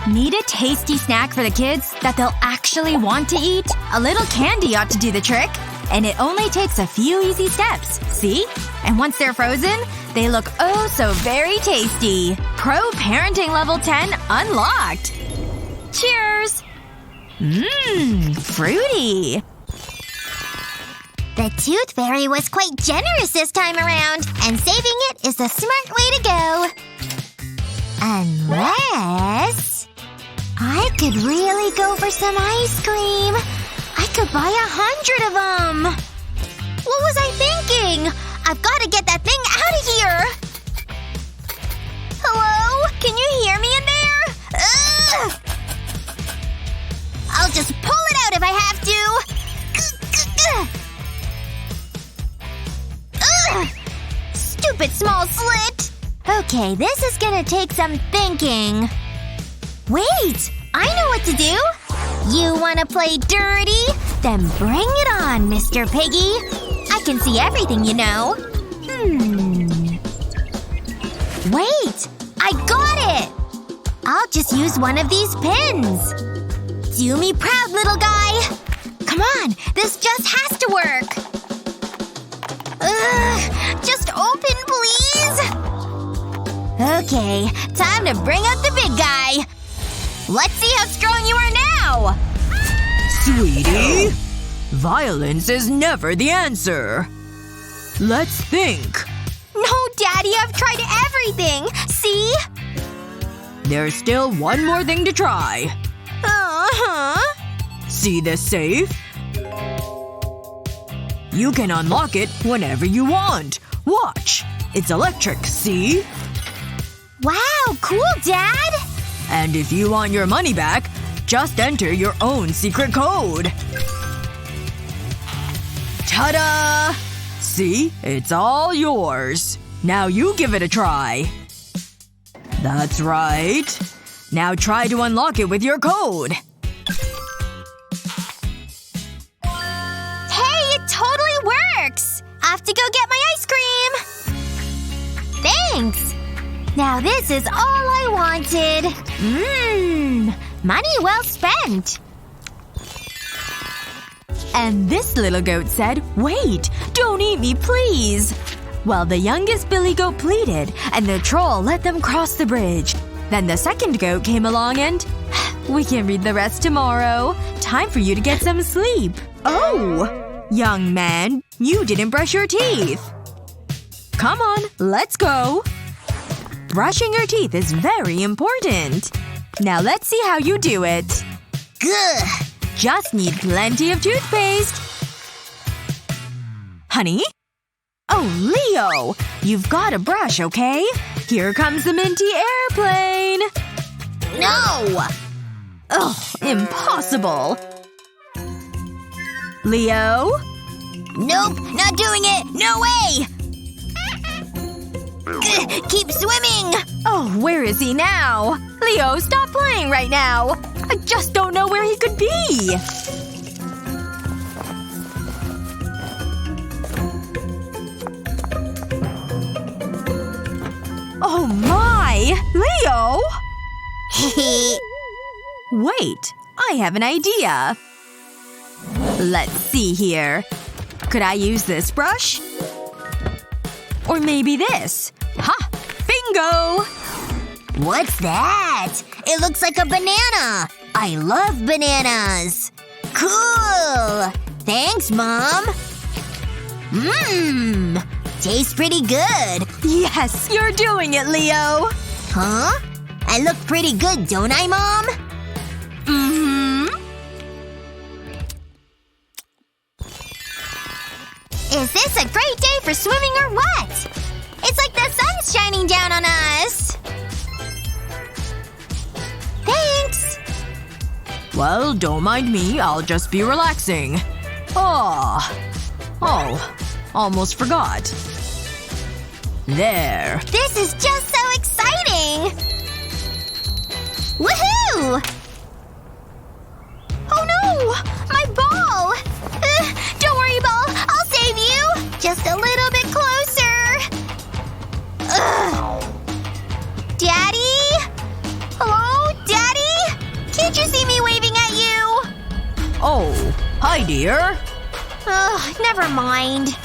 Need a tasty snack for the kids that they'll actually want to eat? A little candy ought to do the trick. And it only takes a few easy steps. See? And once they're frozen, they look oh so very tasty. Pro Parenting Level 10 unlocked! Cheers! Mmm, fruity. The Tooth Fairy was quite generous this time around, and saving it is the smart way to go. Unless… I could really go for some ice cream. I could buy 100 of them. What was I thinking? I've gotta get that thing out of here. Hello? Can you hear me in there? Ugh! I'll just pull it out if I have to. Ugh! Stupid small slit! Okay, this is gonna take some thinking. Wait! I know what to do! You wanna play dirty? Then bring it on, Mr. Piggy. I can see everything, you know. Wait! I got it! I'll just use one of these pins. Do me proud, little guy. Come on, this just has to work. Ugh, just open, please. Okay, time to bring out the big guy. Let's see how strong you are now! Sweetie? Violence is never the answer. Let's think. No, Daddy, I've tried everything! See? There's still one more thing to try. Uh-huh. See this safe? You can unlock it whenever you want. Watch. It's electric, see? Wow, cool, Dad! And if you want your money back, just enter your own secret code. Ta-da! See? It's all yours. Now you give it a try. That's right. Now try to unlock it with your code. Hey, it totally works! I have to go get my ice cream! Thanks! Now this is all I wanted. Money well spent. And this little goat said, "Wait! Don't eat me, please!" Well, the youngest billy goat pleaded, and the troll let them cross the bridge. Then the second goat came along and… We can read the rest tomorrow. Time for you to get some sleep. Oh! Young man, you didn't brush your teeth. Come on, let's go. Brushing your teeth is very important. Now let's see how you do it. Gah! Just need plenty of toothpaste. Honey? Oh, Leo! You've gotta brush, okay? Here comes the minty airplane! No! Ugh, impossible. Leo? Nope, not doing it! No way! Keep swimming! Oh, where is he now? Leo, stop playing right now! I just don't know where he could be! Oh my! Leo! Wait, I have an idea. Let's see here. Could I use this brush? Or maybe this. Ha! Bingo! What's that? It looks like a banana. I love bananas. Cool! Thanks, Mom. Tastes pretty good. Yes, you're doing it, Leo! Huh? I look pretty good, don't I, Mom? Mm-hmm. Is this a great day for swimming or what? It's like the sun's shining down on us. Thanks. Well, don't mind me. I'll just be relaxing. Oh, almost forgot. There. This is just so exciting! Woohoo! Oh no! My ball! Don't worry, ball. I'll save you! Just a little bit closer. Ugh. Daddy? Hello? Daddy? Hi, dear. Ugh, never mind.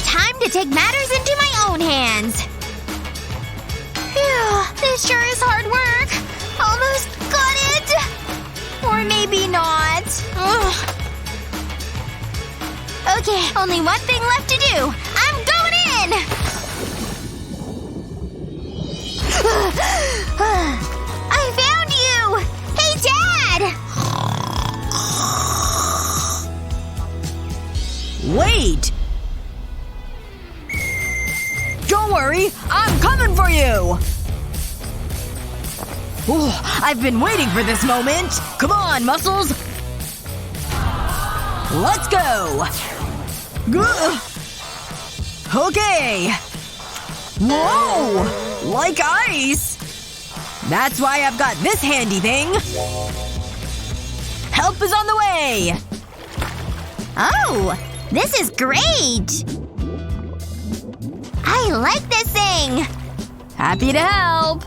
Time to take matters into my own hands. Phew, this sure is hard work. Almost got it. Or maybe not. Ugh. Okay, only one thing left to do. I'm going in! I found you! Hey, Dad! Wait! Don't worry, I'm coming for you! Ooh, I've been waiting for this moment. Come on, muscles! Let's go! Gah. Okay! Whoa! Like ice! That's why I've got this handy thing. Help is on the way! Oh! This is great! I like this thing! Happy to help!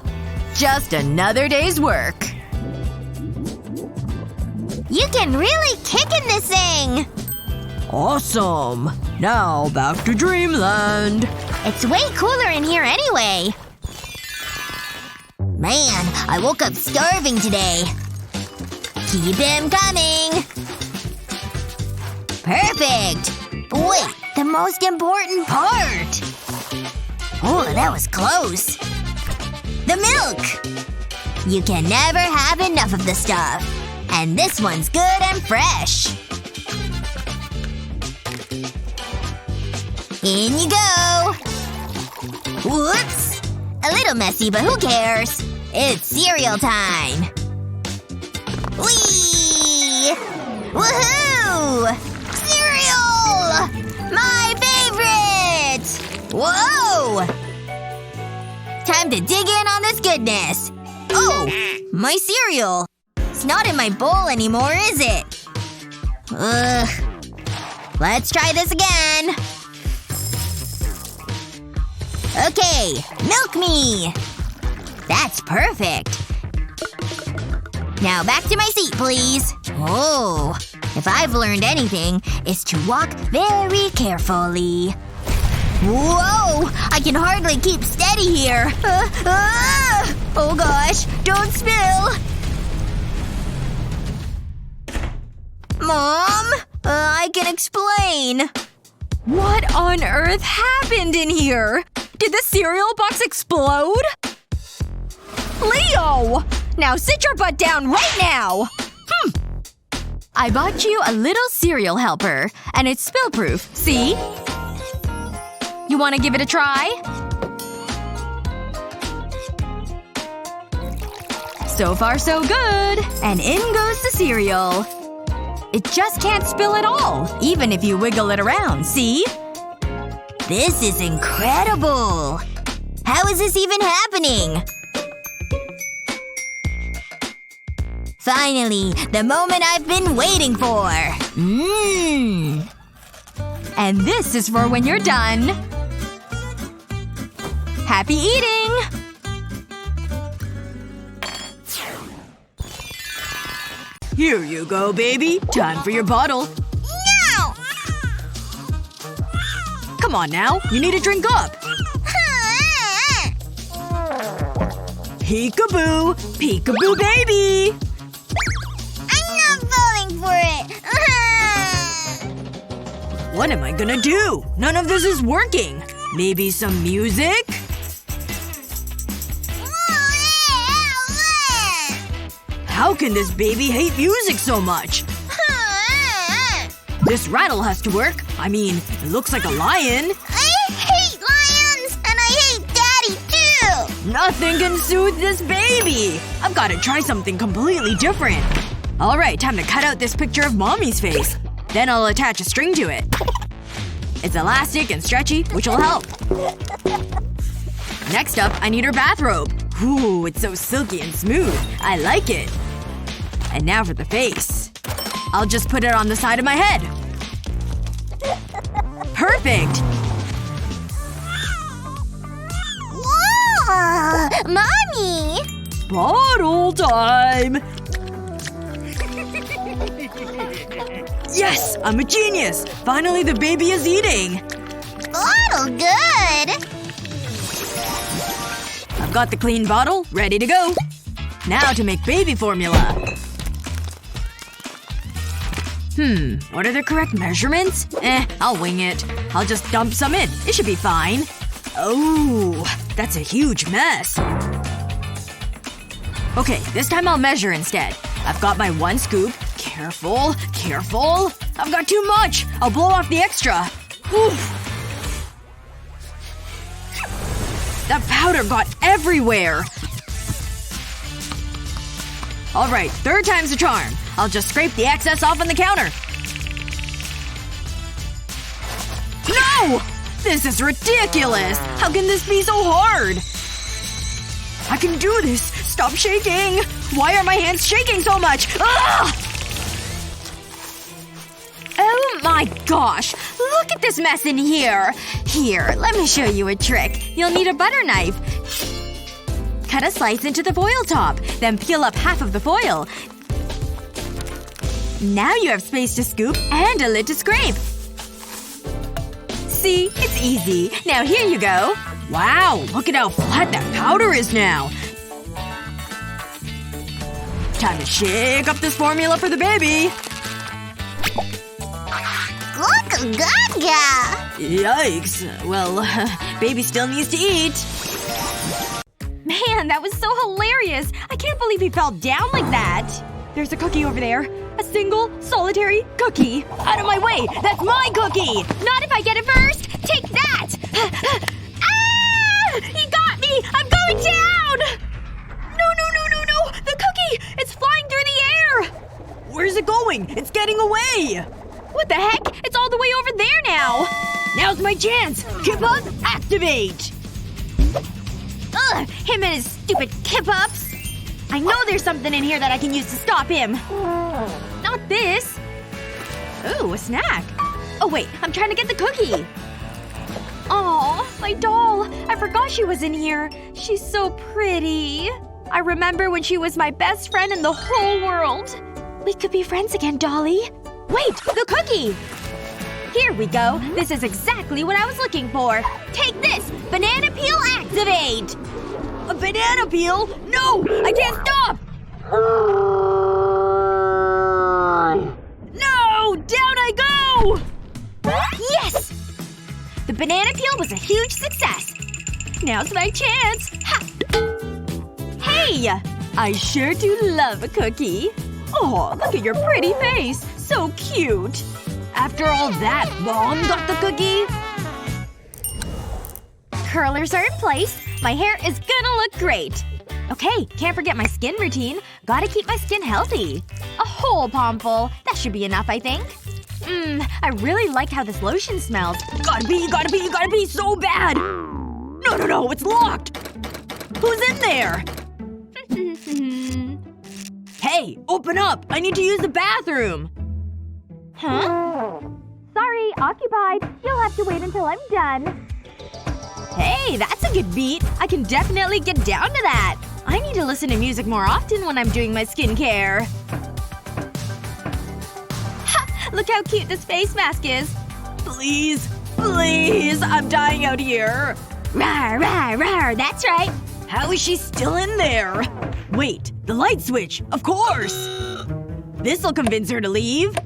Just another day's work. You can really kick in this thing! Awesome! Now back to dreamland. It's way cooler in here anyway. Man, I woke up starving today. Keep him coming! Perfect! But wait, the most important part! Oh, that was close. The milk! You can never have enough of the stuff. And this one's good and fresh. In you go! Whoops! A little messy, but who cares? It's cereal time! Whee! Woohoo! Cereal! My favorite! Whoa! Time to dig in on this goodness. Oh! My cereal! It's not in my bowl anymore, is it? Ugh. Let's try this again. Okay, milk me! That's perfect. Now back to my seat, please. Oh. If I've learned anything, it's to walk very carefully. Whoa! I can hardly keep steady here. Oh gosh, don't spill! Mom? I can explain. What on earth happened in here? Did the cereal box explode? Leo! Now sit your butt down right now! I bought you a little cereal helper. And it's spill-proof, see? You wanna give it a try? So far so good. And in goes the cereal. It just can't spill at all, even if you wiggle it around, see? This is incredible! How is this even happening? Finally, the moment I've been waiting for! Mmm! And this is for when you're done. Happy eating! Here you go, baby. Time for your bottle. No! Come on now. You need to drink up. Peekaboo! Peekaboo, baby! I'm not falling for it! What am I gonna do? None of this is working. Maybe some music? How can this baby hate music so much? This rattle has to work. I mean, it looks like a lion. I hate lions! And I hate Daddy, too! Nothing can soothe this baby! I've gotta try something completely different. Alright, time to cut out this picture of Mommy's face. Then I'll attach a string to it. It's elastic and stretchy, which will help. Next up, I need her bathrobe. Ooh, it's so silky and smooth. I like it. And now for the face. I'll just put it on the side of my head. Perfect! Whoa! Mommy! Bottle time! Yes! I'm a genius! Finally the baby is eating! Oh, good! I've got the clean bottle, ready to go. Now to make baby formula. What are the correct measurements? I'll wing it. I'll just dump some in. It should be fine. Oh, that's a huge mess. Okay, this time I'll measure instead. I've got my 1 scoop. Careful. Careful. I've got too much. I'll blow off the extra. Oof. That powder got everywhere. Alright, 3rd time's the charm. I'll just scrape the excess off on the counter. No! This is ridiculous! How can this be so hard? I can do this! Stop shaking! Why are my hands shaking so much? Ah! Oh my gosh! Look at this mess in here! Here, let me show you a trick. You'll need a butter knife. Cut a slice into the foil top. Then peel up half of the foil. Now you have space to scoop and a lid to scrape. See? It's easy. Now here you go. Wow, look at how flat that powder is now. Time to shake up this formula for the baby. Yikes. Well, baby still needs to eat. Man, that was so hilarious! I can't believe he fell down like that! There's a cookie over there. A single, solitary cookie. Out of my way! That's my cookie! Not if I get it first! Take that! Ah! He got me! I'm going down! No! The cookie! It's flying through the air! Where's it going? It's getting away! What the heck? It's all the way over there now! Now's my chance! Kip-up, activate! Ugh! Him and his stupid kip-ups! I know there's something in here that I can use to stop him. Not this. Ooh, a snack. Oh wait, I'm trying to get the cookie. Aw, my doll. I forgot she was in here. She's so pretty. I remember when she was my best friend in the whole world. We could be friends again, Dolly. Wait! The cookie! Here we go. This is exactly what I was looking for. Take this! Banana peel activate! A banana peel? No! I can't stop! No! Down I go! Yes! The banana peel was a huge success. Now's my chance. Ha! Hey! I sure do love a cookie. Oh, look at your pretty face. So cute. After all that, Mom got the cookie? Curlers are in place. My hair is gonna look great. Okay, can't forget my skin routine. Gotta keep my skin healthy. A whole palmful. That should be enough, I think. I really like how this lotion smells. Gotta be so bad! No, it's locked! Who's in there? Hey, open up! I need to use the bathroom! Huh? Sorry, occupied. You'll have to wait until I'm done. Hey, that's a good beat. I can definitely get down to that. I need to listen to music more often when I'm doing my skincare. Ha! Look how cute this face mask is. Please. I'm dying out here. Rawr, rawr, rawr. That's right. How is she still in there? Wait, the light switch. Of course! This'll convince her to leave.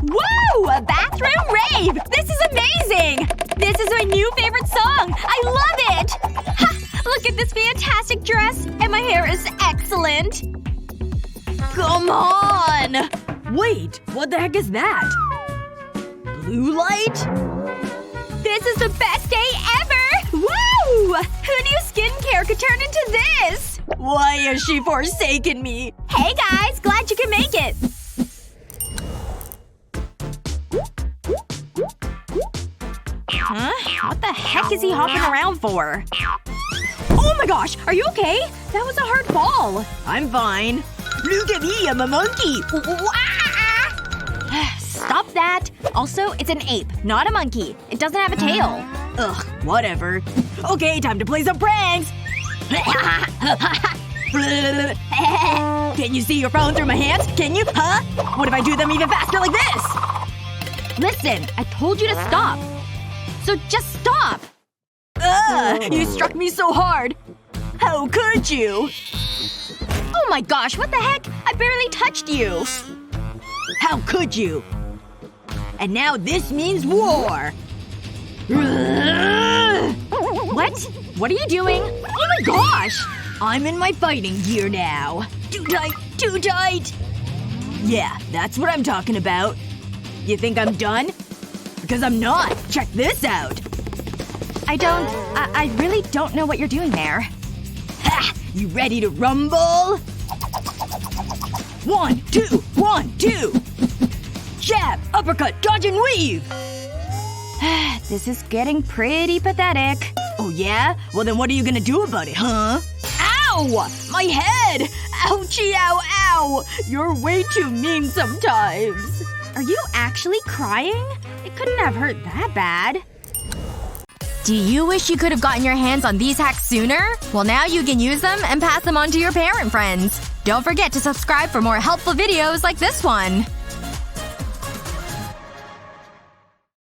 Woo! A bathroom rave! This is amazing! This is my new favorite song! I love it! Ha! Look at this fantastic dress! And my hair is excellent! Come on! Wait, what the heck is that? Blue light? This is the best day ever! Woo! Who knew skincare could turn into this? Why has she forsaken me? Hey guys! Glad you can make it! Huh? What the heck is he hopping around for? Oh my gosh! Are you okay? That was a hard fall. I'm fine. Look at me, I'm a monkey! Stop that. Also, it's an ape, not a monkey. It doesn't have a tail. Ugh, whatever. Okay, time to play some pranks! Can you see your phone through my hands? Can you? Huh? What if I do them even faster like this? Listen, I told you to stop. So just stop! Ugh! You struck me so hard! How could you? Oh my gosh, what the heck? I barely touched you! How could you? And now this means war! What? What are you doing? Oh my gosh! I'm in my fighting gear now. Too tight! Too tight! Yeah, that's what I'm talking about. You think I'm done? Because I'm not! Check this out! I really don't know what you're doing there. Ha! You ready to rumble? 1, 2, 1, 2! Jab, uppercut, dodge and weave! This is getting pretty pathetic. Oh yeah? Well then what are you gonna do about it, huh? Ow! My head! Ouchie ow ow! You're way too mean sometimes. Are you actually crying? It couldn't have hurt that bad. Do you wish you could have gotten your hands on these hacks sooner? Well, now you can use them and pass them on to your parent friends. Don't forget to subscribe for more helpful videos like this one.